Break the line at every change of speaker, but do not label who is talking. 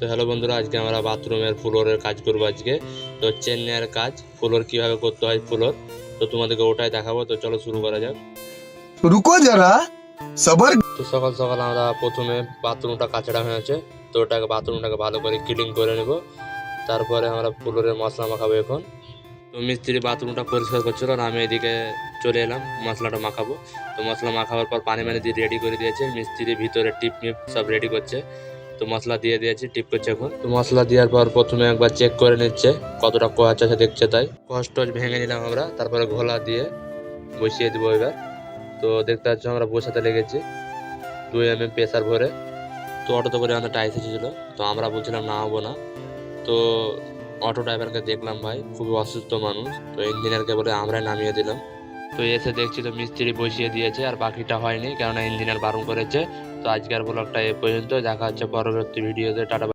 তো হ্যালো বন্ধুরা, আজকে আমরা বাথরুমের ফ্লোরের কাজ করবো। আজকে তো চেন্নাইয়ের কাজ, ফ্লোর কিভাবে করতে হয় ফ্লোর, তো তোমাদেরকে ওটাই দেখাবো। তো চলো শুরু করা যাক।
रुको जरा सबर।
তো সকাল সকাল আমরা প্রথমে বাথরুমটা কাচড়া হয়েছে, তো ওটাকে বাথরুমটাকে ভালো করে ক্লিন করে নেব। তারপরে আমরা ফ্লোরের মশলা মাখাবো এখন। তো মিস্ত্রি বাথরুমটা পরিষ্কার করছিল আর আমি এদিকে চলে এলাম মশলাটা মাখাবো। তো মশলা মাখাবার পর পানি দিয়ে রেডি করে দিয়েছে মিস্ত্রি, ভিতরে টিপ মিপ সব রেডি করছে। তো মশলা দিয়ে দিয়েছি, টিপ করছে এখন। তো মশলা দেওয়ার পর প্রথমে একবার চেক করে নিচ্ছে কতটা কোয়াচ আছে, দেখছে তাই কষ্ট ভেঙে নিলাম আমরা। তারপরে ঘোলা দিয়ে বসিয়ে দেবো এবার। তো দেখতে পাচ্ছ আমরা বসাতে লেগেছি 2 mm প্রেসার ভরে। তো অটোতে করে আমাদের টাইস এসেছিলো, তো আমরা বলছিলাম না হবো না। তো অটো ড্রাইভারকে দেখলাম, ভাই খুবই অসুস্থ মানুষ, তো ইঞ্জিনিয়ারকে বলে আমরাই নামিয়ে দিলাম। তো এসে দেখছি তো মিস্ত্রি বসিয়ে দিয়েছে আর বাকিটা হয়নি, কেননা ইঞ্জিনিয়ার বারণ করেছে। তো আজকের ব্লগটা এ পর্যন্ত, দেখা হচ্ছে পরবর্তী ভিডিওতে। টাটা।